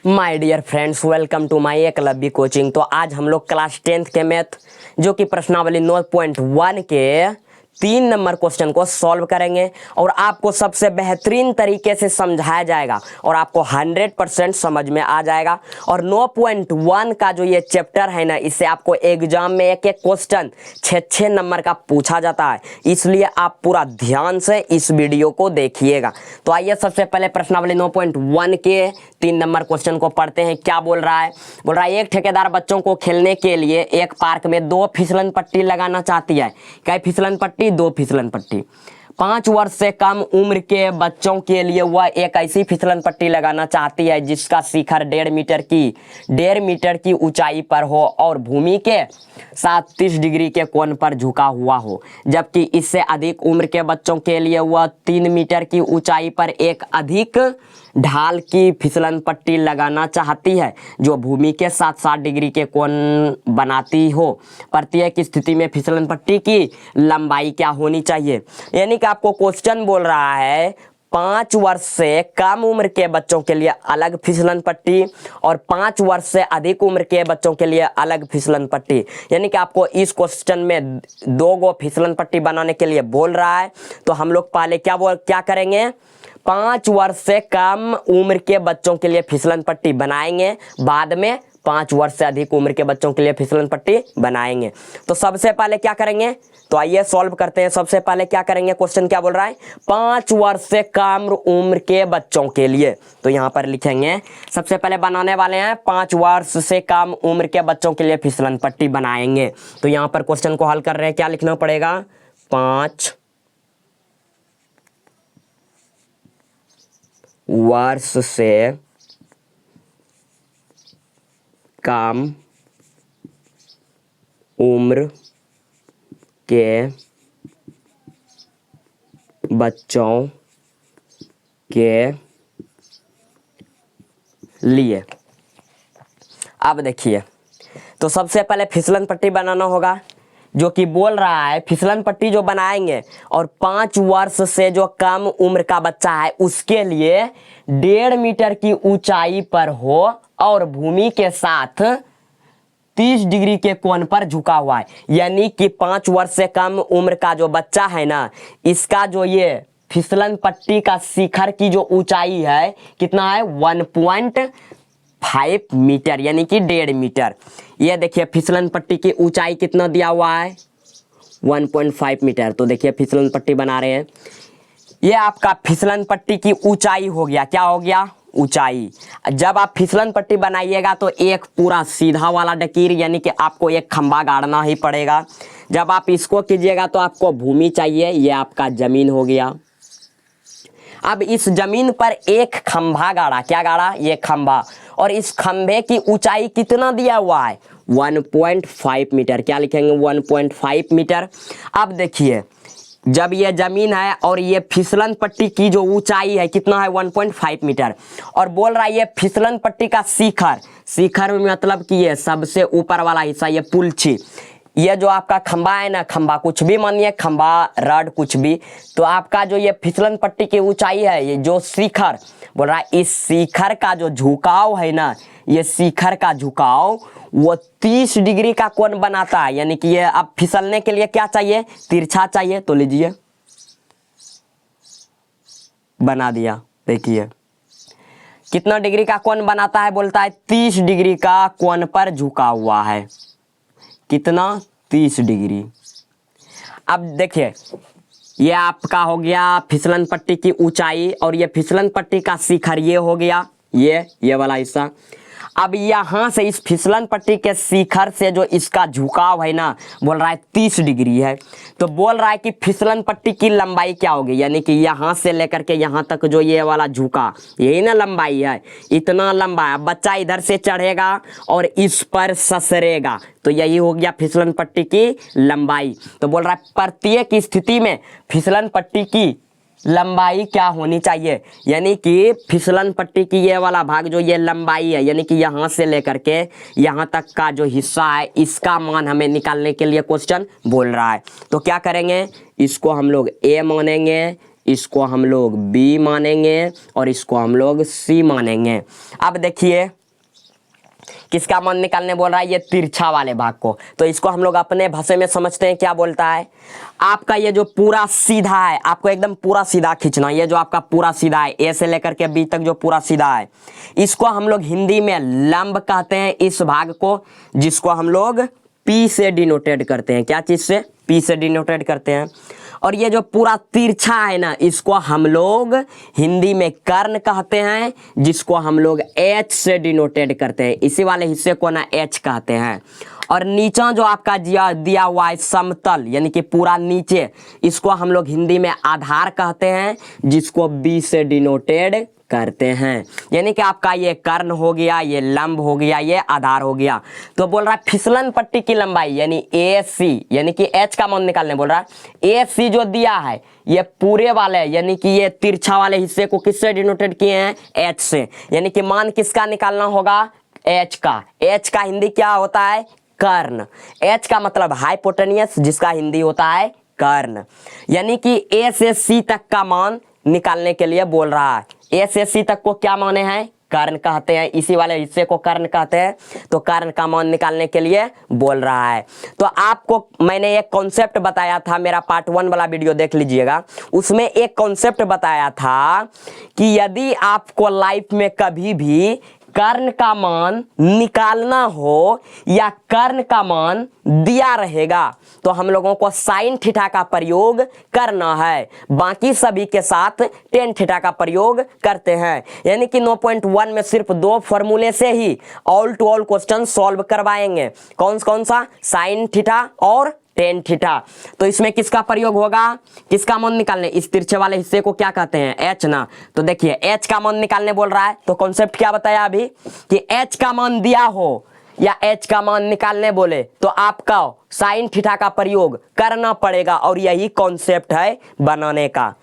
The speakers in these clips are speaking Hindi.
My dear friends, welcome to my Eklavya coaching. तो आज हम लोग क्लास 10th के मैथ जो कि प्रश्नावली 9.1 के 3 नंबर क्वेश्चन को सॉल्व करेंगे और आपको सबसे बेहतरीन तरीके से समझाया जाएगा और आपको 100% समझ में आ जाएगा। और 9.1 का जो ये चैप्टर है ना, इससे आपको एग्जाम में एक एक क्वेश्चन 6 नंबर का पूछा जाता है, इसलिए आप पूरा ध्यान से इस वीडियो को देखिएगा। तो आइए सबसे पहले प्रश्नावली 9.1 के 3 नंबर क्वेश्चन को पढ़ते हैं। क्या बोल रहा है? बोल रहा है एक ठेकेदार बच्चों को खेलने के लिए एक पार्क में 2 फिसलन पट्टी लगाना चाहती है। क्या फिसलन पट्टी? 2 फिसलन पट्टी। 5 वर्ष से कम उम्र के बच्चों के लिए वह एक ऐसी फिसलन पट्टी लगाना चाहती है जिसका शिखर 1.5 मीटर की ऊंचाई पर हो और भूमि के साथ 30 डिग्री के कोण पर झुका हुआ हो, जबकि इससे अधिक उम्र के बच्चों के लिए वह 3 मीटर की ऊंचाई पर एक अधिक ढाल की फिसलन पट्टी लगाना चाहती है जो भूमि के साथ 60 डिग्री के कोण बनाती हो। प्रत्येक स्थिति में फिसलन पट्टी की लंबाई क्या होनी चाहिए? यानी कि आपको क्वेश्चन बोल रहा है 5 वर्ष से कम उम्र के बच्चों के लिए अलग फिसलन पट्टी और 5 वर्ष से अधिक उम्र के बच्चों के लिए अलग फिसलन पट्टी। यानी कि आपको इस क्वेश्चन में 2 गो फिसलन पट्टी बनाने के लिए बोल रहा है। तो हम लोग पहले क्या करेंगे? 5 वर्ष से कम उम्र के बच्चों के लिए फिसलन पट्टी बनाएंगे, बाद में 5 वर्ष से अधिक उम्र के बच्चों के लिए फिसलन पट्टी बनाएंगे। तो सबसे पहले क्या करेंगे? तो आइए सॉल्व करते हैं। सबसे पहले क्या करेंगे? क्वेश्चन क्या बोल रहा है? 5 वर्ष से कम उम्र के बच्चों के लिए। तो यहां पर लिखेंगे, सबसे पहले बनाने वाले हैं 5 वर्ष से कम उम्र के बच्चों के लिए फिसलन पट्टी बनाएंगे। तो यहां पर क्वेश्चन को हल कर रहे हैं, क्या लिखना पड़ेगा? 5 वर्ष से कम उम्र के बच्चों के लिए। अब देखिए, तो सबसे पहले फिसलन पट्टी बनाना होगा, जो कि बोल रहा है फिसलन पट्टी जो बनाएंगे और 5 वर्ष से जो कम उम्र का बच्चा है उसके लिए 1.5 मीटर की ऊंचाई पर हो और भूमि के साथ 30 डिग्री के कोण पर झुका हुआ है। यानी कि 5 वर्ष से कम उम्र का जो बच्चा है ना, इसका जो ये फिसलन पट्टी का शिखर की जो ऊंचाई है कितना है? 1.5 मीटर, यानी कि 1.5 मीटर। ये देखिए फिसलन पट्टी की ऊंचाई कितना दिया हुआ है? 1.5 मीटर। तो देखिए फिसलन पट्टी बना रहे हैं, ये आपका फिसलन पट्टी की ऊंचाई हो गया। क्या हो गया? ऊंचाई। जब आप फिसलन पट्टी बनाइएगा तो एक पूरा सीधा वाला लकीर, यानी कि आपको एक खंभा गाड़ना ही पड़ेगा। जब आप इसको कीजिएगा तो आपको भूमि चाहिए, ये आपका जमीन हो गया। अब इस जमीन पर एक खंभा गाड़ा। क्या गाड़ा? ये खंभा। और इस खंभे की ऊंचाई कितना दिया हुआ है? 1.5 मीटर। क्या लिखेंगे? 1.5 मीटर। अब देखिए, जब ये जमीन है और ये फिसलन पट्टी की जो ऊंचाई है कितना है? 1.5 मीटर। और बोल रहा है ये फिसलन पट्टी का शिखर में मतलब कि ये सबसे ऊपर वाला हिस्सा, ये पुलछी, ये जो आपका खंबा है ना, खंबा कुछ भी मानिए, खंबा रड कुछ भी, तो आपका जो ये फिसलन पट्टी की ऊंचाई है, ये जो शिखर बोल रहा है, इस शिखर का जो झुकाव है ना, ये शिखर का झुकाव वो 30 डिग्री का कोण बनाता है। यानी कि ये अब फिसलने के लिए क्या चाहिए? तिरछा चाहिए। तो लीजिए, बना दिया। देखिए कितना डिग्री का कोण बनाता है? बोलता है 30 डिग्री का कोण पर झुका हुआ है। कितना? 30 डिग्री। अब देखिए, ये आपका हो गया फिसलन पट्टी की ऊंचाई और ये फिसलन पट्टी का शिखर, ये हो गया ये वाला हिस्सा। अब यहां से इस फिसलन पट्टी के शिखर से जो इसका झुकाव है ना, बोल रहा है 30 डिग्री है। तो बोल रहा है कि फिसलन पट्टी की लंबाई क्या होगी? यानी कि यहां से लेकर के यहां तक जो ये वाला झुका, यही ना लंबाई है, इतना लंबा है। बच्चा इधर से चढ़ेगा और इस पर ससरेगा, तो यही हो गया फिसलन पट्टी की लंबाई। तो बोल रहा है प्रत्येक स्थिति में फिसलन पट्टी की लंबाई क्या होनी चाहिए? यानी कि फिसलन पट्टी की ये वाला भाग जो ये लंबाई है, यानी कि यहाँ से लेकर के यहाँ तक का जो हिस्सा है, इसका मान हमें निकालने के लिए क्वेश्चन बोल रहा है। तो क्या करेंगे? इसको हम लोग ए मानेंगे, इसको हम लोग बी मानेंगे और इसको हम लोग सी मानेंगे। अब देखिए किसका मान निकालने बोल रहा है, ये तिरछा वाले भाग को। तो इसको हम लोग अपने भाषा में समझते हैं, क्या बोलता है, आपका ये जो पूरा सीधा है, आपको एकदम पूरा सीधा खींचना। ये जो आपका पूरा सीधा है, ए से लेकर के बी तक जो पूरा सीधा है, इसको हम लोग हिंदी में लंब कहते हैं इस भाग को, जिसको हम लोग पी से डिनोटेड करते हैं। क्या चीज से? पी से डिनोटेड करते हैं। और ये जो पूरा तिरछा है ना, इसको हम लोग हिंदी में कर्ण कहते हैं, जिसको हम लोग एच से डिनोटेड करते हैं। इसी वाले हिस्से को ना एच कहते हैं। और नीचा जो आपका दिया हुआ है समतल, यानी कि पूरा नीचे, इसको हम लोग हिंदी में आधार कहते हैं, जिसको बी से डिनोटेड करते हैं। यानी कि आपका ये कर्ण हो गया, ये लंब हो गया, ये आधार हो गया। तो बोल रहा है फिसलन पट्टी की लंबाई यानी ए सी, यानी कि एच का मान निकालने बोल रहा है। ए सी जो दिया है ये पूरे वाले, यानी कि ये तिरछा वाले हिस्से को किससे डिनोटेड किए हैं? एच से। यानी कि मान किसका निकालना होगा? एच का। एच का हिंदी क्या होता है? कर्ण। एच का मतलब हाइपोटेनियस, जिसका हिंदी होता है कर्ण। यानी कि ए से सी तक का मान निकालने के लिए बोल रहा है। ए से सी तक को क्या माने हैं? कर्ण कहते हैं। इसी वाले हिस्से को कर्ण कहते हैं। तो कर्ण का मान निकालने के लिए बोल रहा है। तो आपको मैंने एक कॉन्सेप्ट बताया था, मेरा पार्ट 1 वाला वीडियो देख लीजिएगा, उसमें एक कॉन्सेप्ट बताया था कि यदि आपको लाइफ में कभी भी कर्ण का मान निकालना हो या कर्ण का मान दिया रहेगा, तो हम लोगों को साइन थीटा का प्रयोग करना है। बाकी सभी के साथ टेन थीटा का प्रयोग करते हैं। यानी कि 9.1 में सिर्फ 2 फॉर्मूले से ही all to all question solve करवाएंगे। कौन कौन सा? साइन थीटा और टेन थीटा। तो इसमें किसका प्रयोग होगा? किसका मान निकालने? इस तिरछे वाले हिस्से को क्या कहते हैं? एच ना। तो देखिए एच का मान निकालने बोल रहा है। तो कॉन्सेप्ट क्या बताया अभी कि एच का मान दिया हो या एच का मान निकालने बोले तो आपका साइन थीटा का प्रयोग करना पड़ेगा, और यही कॉन्सेप्ट है बनाने का।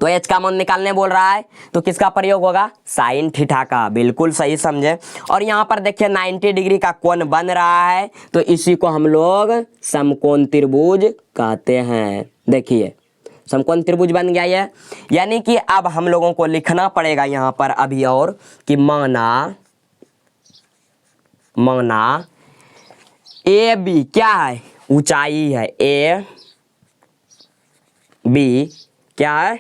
तो एच का मान निकालने बोल रहा है तो किसका प्रयोग होगा? साइन थीटा का। बिल्कुल सही समझे। और यहाँ पर देखिए 90 डिग्री का कोण बन रहा है, तो इसी को हम लोग समकोण त्रिभुज कहते हैं। देखिए समकोण त्रिभुज बन गया ये। यानी कि अब हम लोगों को लिखना पड़ेगा यहाँ पर अभी और कि माना ए बी क्या है? ऊंचाई है। ए बी क्या है?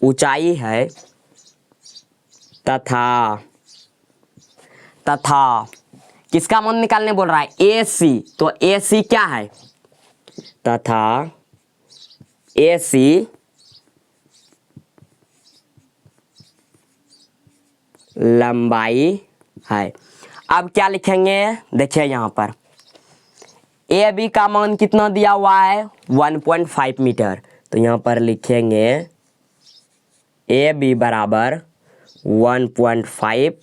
ऊंचाई है तथा किसका मान निकालने बोल रहा है? ए सी। तो ए सी क्या है? तथा ए सी लंबाई है। अब क्या लिखेंगे? देखिए यहाँ पर ए बी का मान कितना दिया हुआ है? 1.5 मीटर। तो यहाँ पर लिखेंगे ए बी बराबर 1.5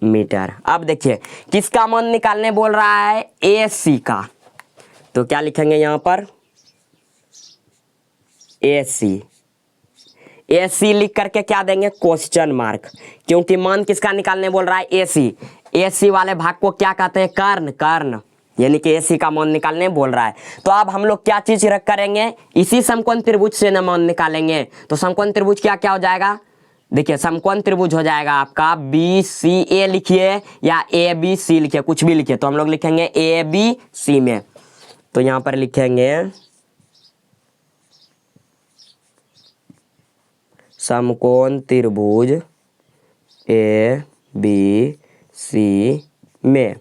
मीटर। अब देखिए किसका मान निकालने बोल रहा है? ए सी का। तो क्या लिखेंगे यहाँ पर? ए सी। ए सी लिख करके क्या देंगे? क्वेश्चन मार्क, क्योंकि मान किसका निकालने बोल रहा है? ए सी। ए सी वाले भाग को क्या कहते हैं? कर्ण। यानी कि ए सी का मान निकालने बोल रहा है। तो अब हम लोग क्या चीज रख करेंगे? इसी समकोण त्रिभुज से न मान निकालेंगे। तो समकोण त्रिभुज क्या क्या हो जाएगा? देखिए समकोण त्रिभुज हो जाएगा आपका बी सी ए लिखिए या ए बी सी लिखिए, कुछ भी लिखिए। तो हम लोग लिखेंगे ए बी सी में। तो यहाँ पर लिखेंगे समकोण त्रिभुज ए बी सी में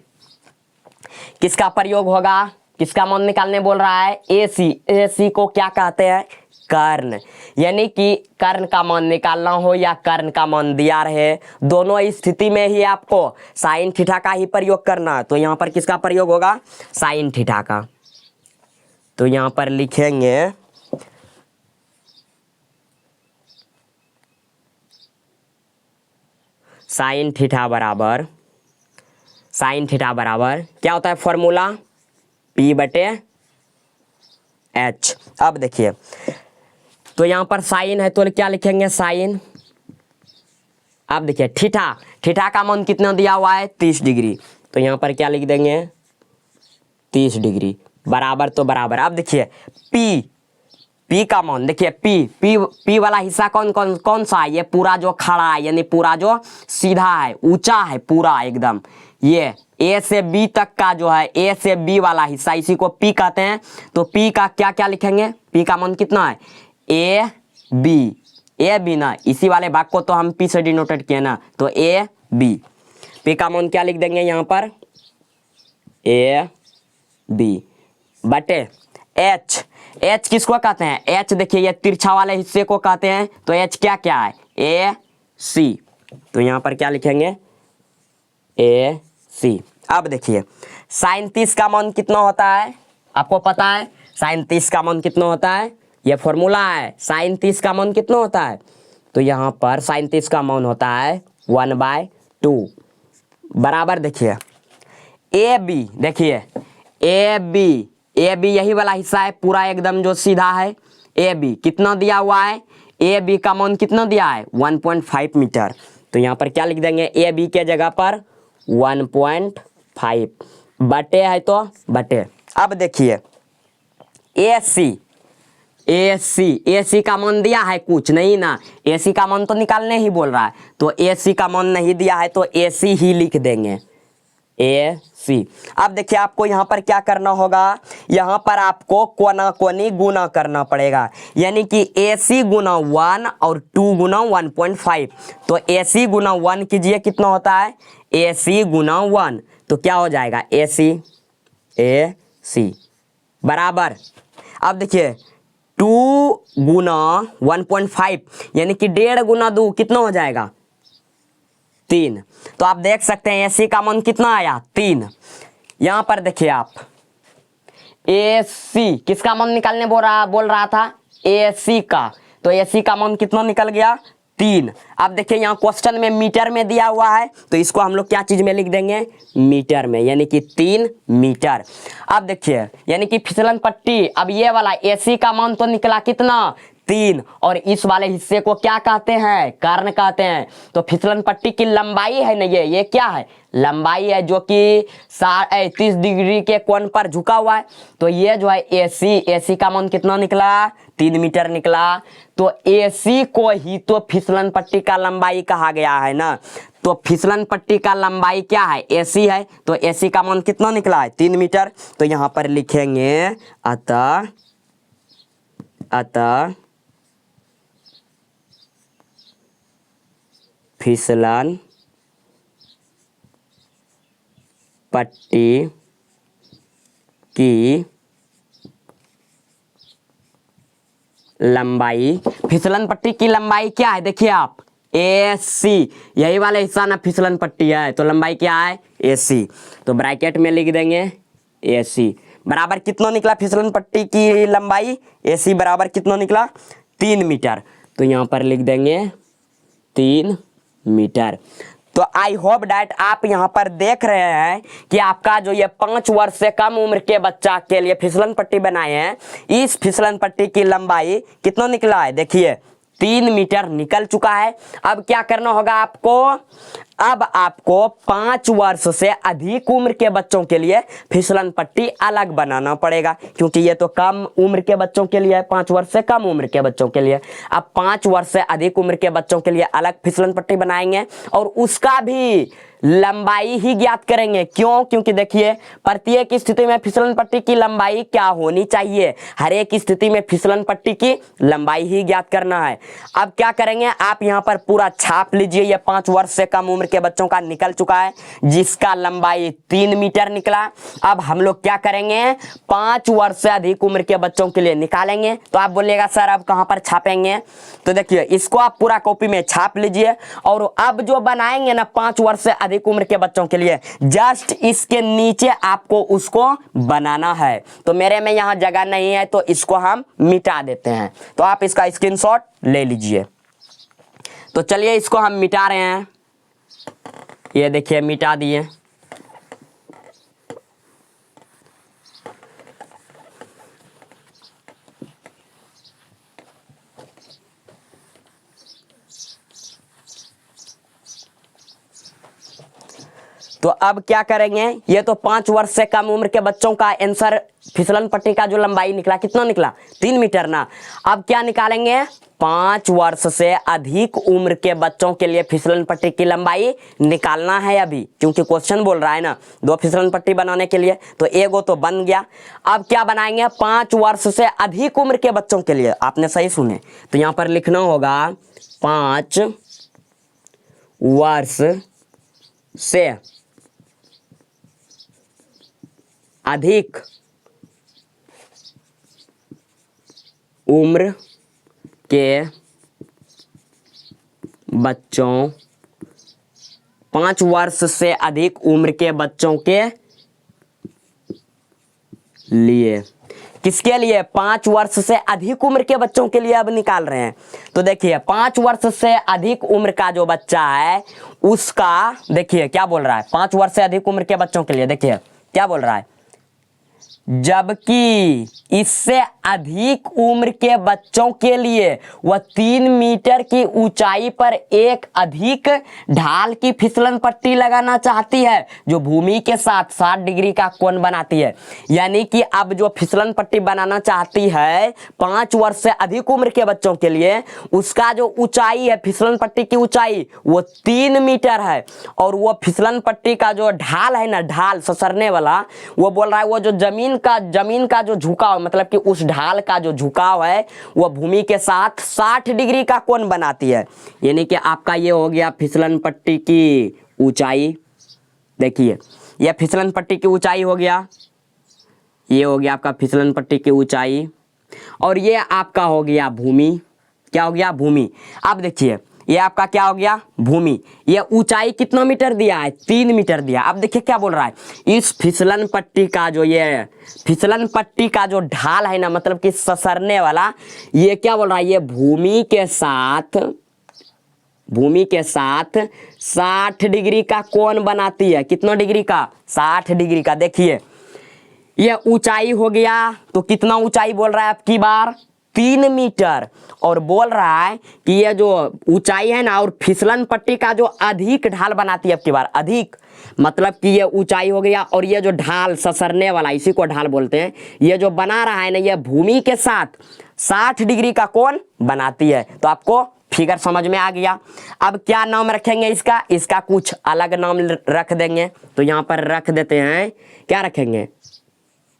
किसका प्रयोग होगा? किसका मान निकालने बोल रहा है? ए सी। ए सी को क्या कहते हैं? कर्ण। यानी कि कर्ण का मान निकालना हो या कर्ण का मान दिया रहे, दोनों स्थिति में ही आपको साइन थीटा का ही प्रयोग करना है। तो यहाँ पर किसका प्रयोग होगा? साइन थीटा का। तो यहाँ पर लिखेंगे साइन थीटा बराबर क्या होता है फॉर्मूला? P बटे H। अब देखिए तो यहाँ पर साइन है तो क्या लिखेंगे? साइन। अब देखिए थीटा का मान कितना दिया हुआ है? 30 डिग्री। तो यहाँ पर क्या लिख देंगे? 30 डिग्री। बराबर तो बराबर। अब देखिए पी का मान देखिए, पी वाला हिस्सा कौन सा है? ये पूरा जो खड़ा है, यानी पूरा जो सीधा है, ऊंचा है पूरा एकदम। ये ए से बी तक का जो है, ए से बी वाला हिस्सा, इसी को पी कहते हैं। तो पी का क्या क्या लिखेंगे? पी का मान कितना है? ए बी ना, इसी वाले भाग को तो हम पी से डिनोटेड किए ना, तो ए बी। पी का मान क्या लिख देंगे यहाँ पर? ए बी बटे एच किसको कहते हैं? एच देखिए ये तिरछा वाले हिस्से को कहते हैं। तो एच क्या क्या है? ए सी। तो यहाँ पर क्या लिखेंगे? ए सी। अब देखिए साइन 30 का मान कितना होता है? आपको पता है साइन 30 का मान कितना होता है? ये फॉर्मूला है। साइन 30 का मान कितना होता है? तो यहाँ पर साइन 30 का मान होता है 1/2 बराबर। देखिए ए बी, देखिए ए बी यही वाला हिस्सा है पूरा एकदम जो सीधा है। ए बी कितना दिया हुआ है? ए बी का मान कितना दिया है? 1.5 मीटर। तो यहाँ पर क्या लिख देंगे? ए बी के जगह पर 1.5 बटे है तो बटे। अब देखिए ए सी का मान दिया है कुछ नहीं ना, ए सी का मान तो निकालने ही बोल रहा है। तो ए सी का मान नहीं दिया है तो ए सी ही लिख देंगे, ए सी। अब देखिए आपको यहाँ पर क्या करना होगा? यहाँ पर आपको कोना कोनी गुना करना पड़ेगा, यानी कि ए सी गुना 1 और 2 गुना 1.5। तो ए सी गुना 1 कीजिए, कितना होता है? ए सी गुना 1, तो क्या हो जाएगा? ए सी बराबर। अब देखिए 2 गुना 1.5 यानी कि 1.5 गुना 2 कितना हो जाएगा? 3। तो आप देख सकते हैं एसी का मान कितना आया? 3। यहां पर देखिए आप एसी किसका मान निकालने बोल रहा था? एसी का। तो एसी का मान कितना निकल गया? 3। अब देखिए यहाँ क्वेश्चन में मीटर में दिया हुआ है, तो इसको हम लोग क्या चीज में लिख देंगे? मीटर में, यानी कि 3 मीटर। अब देखिए यानी कि फिसलन पट्टी, अब ये वाला एसी का मान तो निकला कितना? 3। और इस वाले हिस्से को क्या कहते हैं? कर्ण कहते हैं। तो फिसलन पट्टी की लंबाई है ना, ये क्या है? लंबाई है, जो कि 30 डिग्री के कोण पर झुका हुआ है। तो ये जो है एसी का मान कितना निकला? 3 मीटर निकला। तो एसी को ही तो फिसलन पट्टी का लंबाई कहा गया है ना। तो फिसलन पट्टी का लंबाई क्या है? एसी है। तो एसी का मान कितना निकला है? 3 मीटर। तो यहाँ पर लिखेंगे अतः फिसलन पट्टी की लंबाई, फिसलन पट्टी की लंबाई क्या है? देखिए आप AC, यही वाला हिस्सा ना फिसलन पट्टी है, तो लंबाई क्या है? AC। तो ब्रैकेट में लिख देंगे AC बराबर कितना निकला? फिसलन पट्टी की लंबाई AC बराबर कितना निकला? 3 मीटर। तो यहाँ पर लिख देंगे 3 मीटर। तो आई होप डैट आप यहाँ पर देख रहे हैं कि आपका जो ये 5 वर्ष से कम उम्र के बच्चा के लिए फिसलन पट्टी बनाए हैं, इस फिसलन पट्टी की लंबाई कितना निकला है? देखिए 3 मीटर निकल चुका है। अब क्या करना होगा आपको? अब आपको 5 वर्ष से अधिक उम्र के बच्चों के लिए फिसलन पट्टी अलग बनाना पड़ेगा, क्योंकि ये तो कम उम्र के बच्चों के लिए है, 5 वर्ष से कम उम्र के बच्चों के लिए। अब 5 वर्ष से अधिक उम्र के बच्चों के लिए अलग फिसलन पट्टी बनाएंगे और उसका भी लंबाई ही ज्ञात करेंगे। क्यों? क्योंकि देखिए प्रत्येक स्थिति में फिसलन पट्टी की लंबाई क्या होनी चाहिए? हर एक स्थिति में फिसलन पट्टी की लंबाई ही ज्ञात करना है। अब क्या करेंगे? आप यहाँ पर पूरा छाप लीजिए। ये 5 वर्ष से कम उम्र के बच्चों का निकल चुका है, जिसका लंबाई 3 मीटर निकला। अब हम लोग क्या करेंगे? 5 वर्ष से अधिक उम्र के बच्चों के लिए निकालेंगे। तो आप बोलिएगा सर अब कहां पर छापेंगे? तो देखिए इसको आप पूरा कॉपी में छाप लीजिए और अब जो बनाएंगे ना 5 वर्ष से अधिक उम्र के बच्चों के लिए, जस्ट इसके नीचे आपको उसको बनाना है। तो मेरे में यहां जगह नहीं है तो इसको हम मिटा देते हैं। तो आप इसका स्क्रीनशॉट ले लीजिए। तो चलिए इसको हम मिटा रहे हैं। ये देखिए मिटा दिए। तो अब क्या करेंगे? ये तो 5 वर्ष से कम उम्र के बच्चों का आंसर फिसलन पट्टी का जो लंबाई निकला कितना निकला 3 मीटर ना। अब क्या निकालेंगे 5 वर्ष से अधिक उम्र के बच्चों के लिए फिसलन पट्टी की लंबाई निकालना है अभी, क्योंकि क्वेश्चन बोल रहा है ना 2 फिसलन पट्टी बनाने के लिए, तो एगो तो बन गया। अब क्या बनाएंगे 5 वर्ष से अधिक उम्र के बच्चों के लिए, आपने सही सुने, तो यहां पर लिखना होगा 5 वर्ष से अधिक उम्र के बच्चों, 5 वर्ष से अधिक उम्र के बच्चों के लिए, किसके लिए 5 वर्ष से अधिक उम्र के बच्चों के लिए अब निकाल रहे हैं। तो देखिए 5 वर्ष से अधिक उम्र का जो बच्चा है उसका, देखिए क्या बोल रहा है 5 वर्ष से अधिक उम्र के बच्चों के लिए, देखिए क्या बोल रहा है, जबकि इससे अधिक उम्र के बच्चों के लिए वह 3 मीटर की ऊंचाई पर एक अधिक ढाल की फिसलन पट्टी लगाना चाहती है जो भूमि के साथ 60 डिग्री का कोण बनाती है। यानी कि अब जो फिसलन पट्टी बनाना चाहती है 5 वर्ष से अधिक उम्र के बच्चों के लिए, उसका जो ऊंचाई है फिसलन पट्टी की ऊंचाई वो 3 मीटर है, और वो फिसलन पट्टी का जो ढाल है ना, ढाल ससरने वाला, वो बोल रहा है वो जो जमीन का जो झुकाव, मतलब कि उस ढाल का जो झुकाव है वो भूमि के साथ 60 डिग्री का कोण बनाती है। यानी कि आपका ये हो गया फिसलन पट्टी की ऊंचाई। देखिए ये फिसलन पट्टी की ऊंचाई हो गया, ये हो गया आपका फिसलन पट्टी की ऊंचाई, और ये आपका हो गया भूमि। क्या हो गया भूमि। अब देखिए ये आपका क्या हो गया भूमि। ये ऊंचाई कितना मीटर दिया है 3 मीटर दिया। अब देखिए क्या बोल रहा है, इस फिसलन पट्टी का जो ये फिसलन पट्टी का जो ढाल है ना, मतलब कि ससरने वाला, ये क्या बोल रहा है, ये भूमि के साथ 60 डिग्री का कोण बनाती है। कितना डिग्री का 60 डिग्री का। देखिए ये ऊंचाई हो गया, तो कितना ऊंचाई बोल रहा है आपकी बार 3 मीटर, और बोल रहा है कि ये जो ऊंचाई है ना और फिसलन पट्टी का जो अधिक ढाल बनाती है आपकी बार, अधिक मतलब कि ये ऊंचाई हो गया, और ये जो ढाल ससरने वाला, इसी को ढाल बोलते हैं, ये जो बना रहा है ना ये भूमि के साथ 60 डिग्री का कोण बनाती है। तो आपको फिगर समझ में आ गया। अब क्या नाम रखेंगे इसका कुछ अलग नाम रख देंगे। तो यहां पर रख देते हैं, क्या रखेंगे,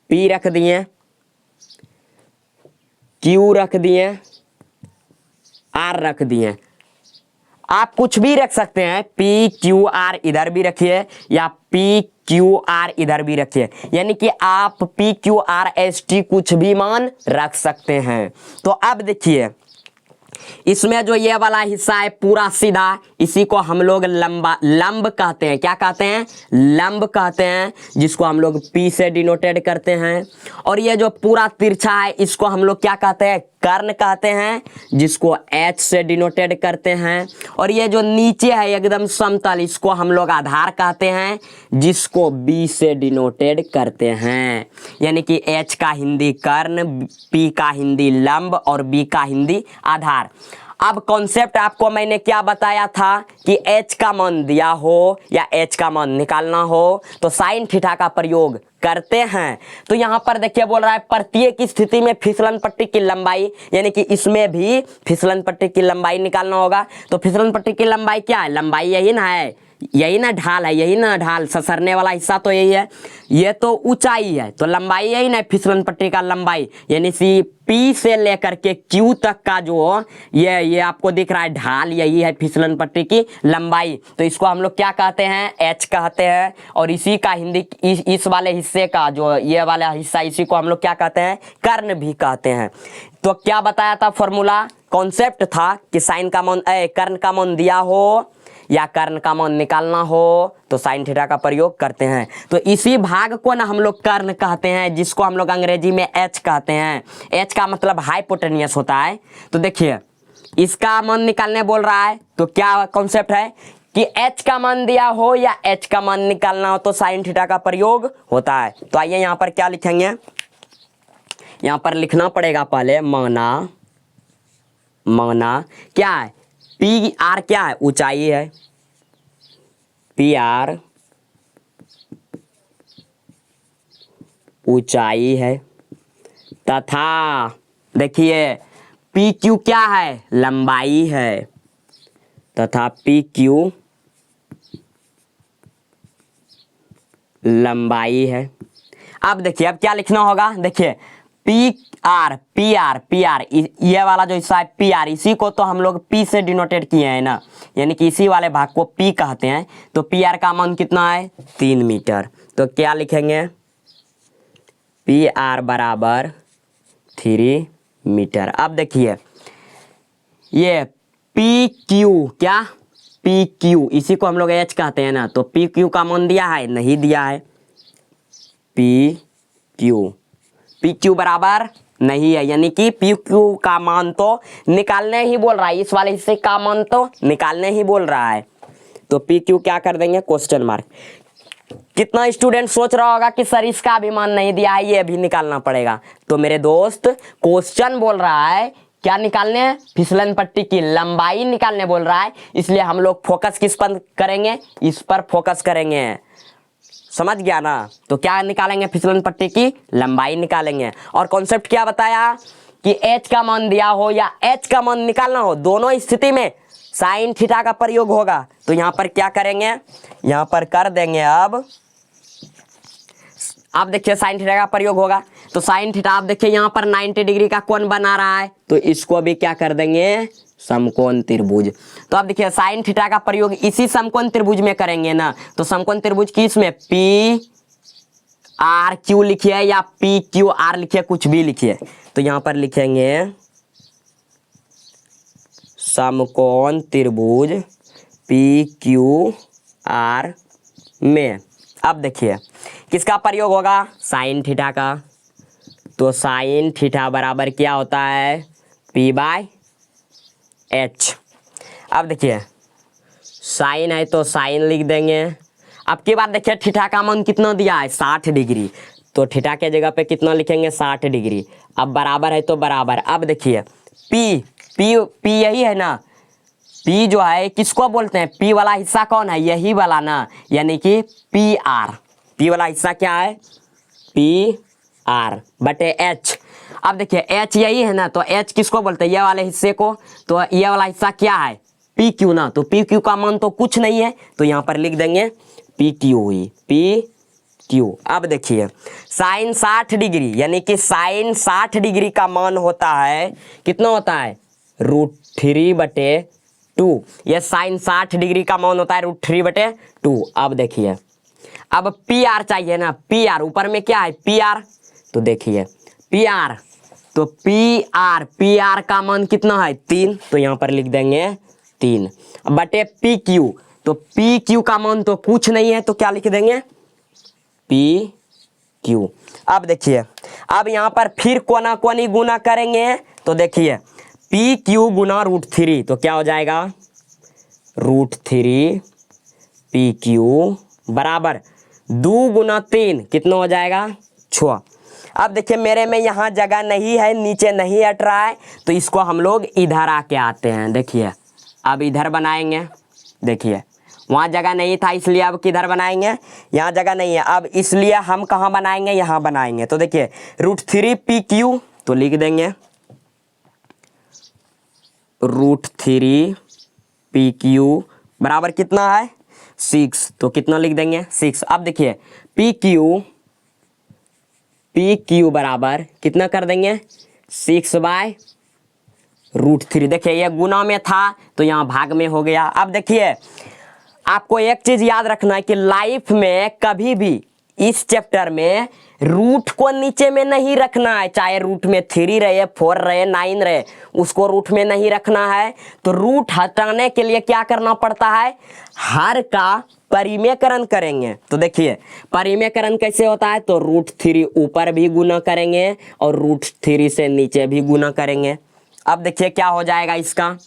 P रख दिए, Q रख दिए, R रख दिए। आप कुछ भी रख सकते हैं, PQR इधर भी रखिए या PQR इधर भी रखिए, यानी कि आप PQRST कुछ भी मान रख सकते हैं। तो अब देखिए इसमें जो ये वाला हिस्सा है पूरा सीधा, इसी को हम लोग लंब कहते हैं। क्या कहते हैं, लंब कहते हैं, जिसको हम लोग P से डिनोटेड करते हैं। और ये जो पूरा तिरछा है इसको हम लोग क्या कहते हैं, कर्ण कहते हैं, जिसको H से डिनोटेड करते हैं। और ये जो नीचे है एकदम समतल, इसको हम लोग आधार कहते हैं, जिसको B से डिनोटेड करते हैं। यानी कि H का हिंदी कर्ण, P का हिंदी लंब और B का हिंदी आधार। अब कॉन्सेप्ट आपको मैंने क्या बताया था कि H का मान दिया हो या H का मान निकालना हो तो साइन थीटा का प्रयोग करते हैं। तो यहाँ पर देखिए बोल रहा है प्रत्येक स्थिति में फिसलन पट्टी की लंबाई, यानी कि इसमें भी फिसलन पट्टी की लंबाई निकालना होगा। तो फिसलन पट्टी की लंबाई क्या है, लंबाई यही ना है, यही ना ढाल है, यही ना ढाल ससरने वाला हिस्सा तो यही है, ये तो ऊंचाई है, तो लंबाई यही ना फिसलन पट्टी का लंबाई, यानी सी P से लेकर के Q तक का जो ये आपको दिख रहा है ढाल, यही है फिसलन पट्टी की लंबाई। तो इसको हम लोग क्या कहते हैं, H कहते हैं। और इसी का हिंदी इस वाले हिस्से का जो ये वाला हिस्सा, इसी को हम लोग क्या कहते हैं, कर्ण भी कहते हैं। तो क्या बताया था फॉर्मूला, कॉन्सेप्ट था कि साइन का मान कर्ण का मान दिया हो या कर्ण का मान निकालना हो तो साइन थीटा का प्रयोग करते हैं। तो इसी भाग को ना हम लोग कर्ण कहते हैं, जिसको हम लोग अंग्रेजी में H कहते हैं। H का मतलब हाइपोटेनियस होता है। तो देखिए इसका मान निकालने बोल रहा है, तो क्या कॉन्सेप्ट है कि H का मान दिया हो या H का मान निकालना हो तो साइन थीटा का प्रयोग होता है। तो आइए यहाँ पर क्या लिखेंगे, यहाँ पर लिखना पड़ेगा पहले माना क्या है, PR क्या है, ऊंचाई है, PR ऊंचाई है, तथा देखिए पी क्यू क्या है, लंबाई है, तथा पी क्यू लंबाई है। अब देखिए अब क्या लिखना होगा, देखिए पी आर ये वाला जो हिस्सा है पी आर, इसी को तो हम लोग पी से डिनोटेड किए हैं ना, यानी कि इसी वाले भाग को पी कहते हैं। तो पी आर का मान कितना है, 3 मीटर। तो क्या लिखेंगे, पी आर बराबर 3 मीटर। अब देखिए ये पी क्यू, क्या पी क्यू, इसी को हम लोग एच कहते हैं ना, तो पी क्यू का मान दिया है, नहीं दिया है, पी क्यू बराबर नहीं है, यानी कि पी क्यू का मान तो निकालने ही बोल रहा है, इस वाले हिस्से का मान तो निकालने ही बोल रहा है। तो पी क्यू क्या कर देंगे, क्वेश्चन मार्क। कितना स्टूडेंट सोच रहा होगा कि सर इसका भी मान नहीं दिया है, ये भी निकालना पड़ेगा। तो मेरे दोस्त क्वेश्चन बोल रहा है क्या निकालने, फिसलन पट्टी की लंबाई निकालने बोल रहा है, इसलिए हम लोग फोकस किस पर करेंगे, इस पर फोकस करेंगे। समझ गया ना। तो क्या निकालेंगे, फिसलन पट्टी की लंबाई निकालेंगे। और कॉन्सेप्ट क्या बताया कि एच का मान दिया हो या एच का मान निकालना हो, दोनों स्थिति में साइन थीटा का प्रयोग होगा। तो यहां पर क्या करेंगे, यहां पर कर देंगे अब देखिए साइन थीटा का प्रयोग होगा, तो साइन थीटा आप देखिए यहां पर 90 डिग्री का कोण बना रहा है, तो इसको भी क्या कर देंगे, समकोण त्रिभुज। तो आप देखिए साइन थीटा का प्रयोग इसी समकोण त्रिभुज में करेंगे ना, तो समकोण त्रिभुज की इसमें पी आर क्यू लिखिए या पी क्यू आर लिखिए, कुछ भी लिखिए। तो यहां पर लिखेंगे समकोण त्रिभुज पी क्यू आर में। अब देखिए किसका प्रयोग होगा, साइन थीटा का। तो साइन थीटा बराबर क्या होता है, पी बाय एच। अब देखिए साइन है तो साइन लिख देंगे। अब की बार देखिए थीटा का मान कितना दिया है, 60 डिग्री, तो थीटा के जगह पे कितना लिखेंगे, 60 डिग्री। अब बराबर है तो बराबर। अब देखिए पी पी पी यही है ना, पी जो है किसको बोलते हैं, पी वाला हिस्सा कौन है, यही वाला ना, यानी कि पी आर, पी वाला हिस्सा क्या है, पी आर बटे एच। अब देखिए एच यही है ना, तो एच किसको बोलते हैं, ये वाले हिस्से को, तो ये वाला हिस्सा क्या है, पी क्यू ना, तो पी क्यू का मान तो कुछ नहीं है, तो यहाँ पर लिख देंगे पी क्यू हुई, पी क्यू। अब देखिए साइन 60 डिग्री, यानी कि साइन 60 डिग्री का मान होता है, कितना होता है, √3/2। ये साइन 60 डिग्री का मान होता है √3/2। अब देखिए अब पी आर चाहिए ना, पी आर ऊपर में क्या है, पी आर, तो देखिए पी आर, तो पी आर का मान कितना है, 3, तो यहां पर लिख देंगे 3 बटे पी क्यू, तो पी क्यू का मान तो कुछ नहीं है, तो क्या लिख देंगे, पी क्यू। अब देखिए अब यहां पर फिर कोना कोनी गुना करेंगे, तो देखिए पी क्यू गुना √3, तो क्या हो जाएगा, √3 पी क्यू बराबर 2 गुना 3 कितना हो जाएगा, 6। अब देखिए मेरे में यहाँ जगह नहीं है, नीचे नहीं हट रहा है, तो इसको हम लोग इधर आके आते हैं। देखिए अब इधर बनाएंगे, देखिए वहाँ जगह नहीं था इसलिए अब किधर बनाएंगे, यहाँ जगह नहीं है, अब इसलिए हम कहाँ बनाएंगे, यहाँ बनाएंगे। तो देखिए √3 पी क्यू, तो लिख देंगे √3 पी क्यू बराबर कितना है, 6, तो कितना लिख देंगे, 6। अब देखिए पी क्यू बराबर कितना कर देंगे, 6/√3। देखिए ये गुना में था तो यहाँ भाग में हो गया। अब देखिए आपको एक चीज याद रखना है कि लाइफ में कभी भी इस चैप्टर में रूट को नीचे में नहीं रखना है, चाहे रूट में 3 रहे, 4 रहे, 9 रहे, उसको रूट में नहीं रखना है। तो रूट हटाने के लिए क्या करना पड़ता है, हर का परिमेयकरण करेंगे। तो देखिए परिमेयकरण कैसे होता है, तो √3 ऊपर भी गुना करेंगे और √3 से नीचे भी गुना करेंगे। अब देखिए क्या हो जाएगा इसका,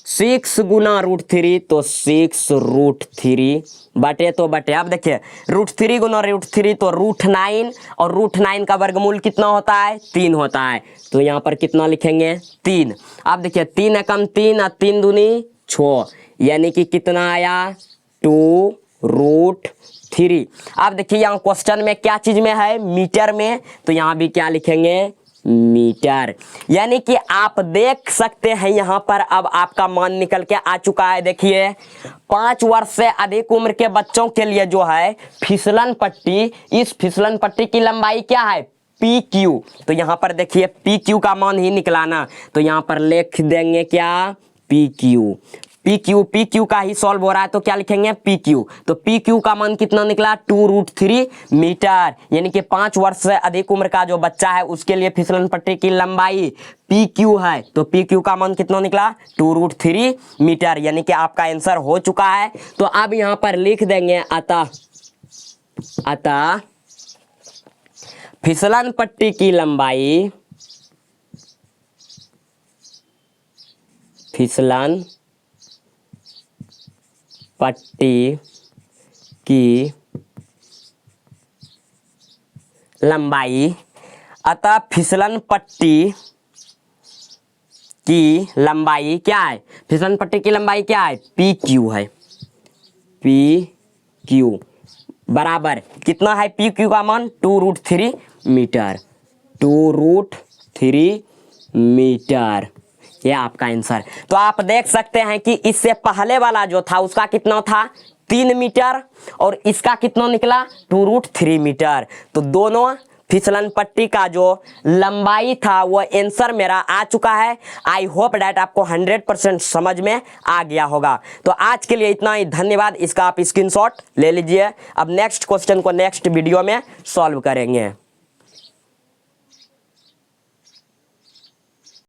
6 गुना √3, तो 6√3 बटे तो बटे। अब देखिए √3 गुना √3 तो √9, और √9 का वर्गमूल कितना होता है, 3 होता है, तो यहाँ पर कितना लिखेंगे, 3। अब देखिए 3 एकम 3 और 3 दूनी 6, यानी कि कितना आया, 2 2√3। अब देखिए यहाँ क्वेश्चन में क्या चीज में है, मीटर में, तो यहाँ भी क्या लिखेंगे, मीटर। यानी कि आप देख सकते हैं यहाँ पर अब आपका मान निकल के आ चुका है। देखिए 5 वर्ष से अधिक उम्र के बच्चों के लिए जो है फिसलन पट्टी, इस फिसलन पट्टी की लंबाई क्या है, पी क्यू। तो यहाँ पर देखिए पी क्यू का मान ही निकलाना, तो यहाँ पर लिख देंगे क्या, पी क्यू। पी क्यू का ही सॉल्व हो रहा है तो क्या लिखेंगे, पी क्यू। तो पी क्यू का मान कितना निकला, 2√3 मीटर। यानी कि 5 वर्ष से अधिक उम्र का जो बच्चा है उसके लिए फिसलन पट्टी की लंबाई पी क्यू है। तो पी क्यू का मान कितना निकला, 2√3 मीटर। यानी कि आपका आंसर हो चुका है। तो अब यहां पर लिख देंगे अतः फिसलन पट्टी की लंबाई, फिसलन पट्टी की लंबाई, अतः फिसलन पट्टी की लंबाई क्या है, फिसलन पट्टी की लंबाई क्या है, पी क्यू है। पी क्यू बराबर कितना है, पी क्यू का मान 2√3 मीटर। 2√3 मीटर, ये आपका आंसर। तो आप देख सकते हैं कि इससे पहले वाला जो था उसका कितना था, 3 मीटर, और इसका कितना निकला, 2√3 मीटर। तो दोनों फिसलन पट्टी का जो लंबाई था वो आंसर मेरा आ चुका है। आई होप डैट आपको 100% समझ में आ गया होगा। तो आज के लिए इतना ही, धन्यवाद। इसका आप स्क्रीनशॉट ले लीजिए। अब नेक्स्ट क्वेश्चन को नेक्स्ट वीडियो में सॉल्व करेंगे।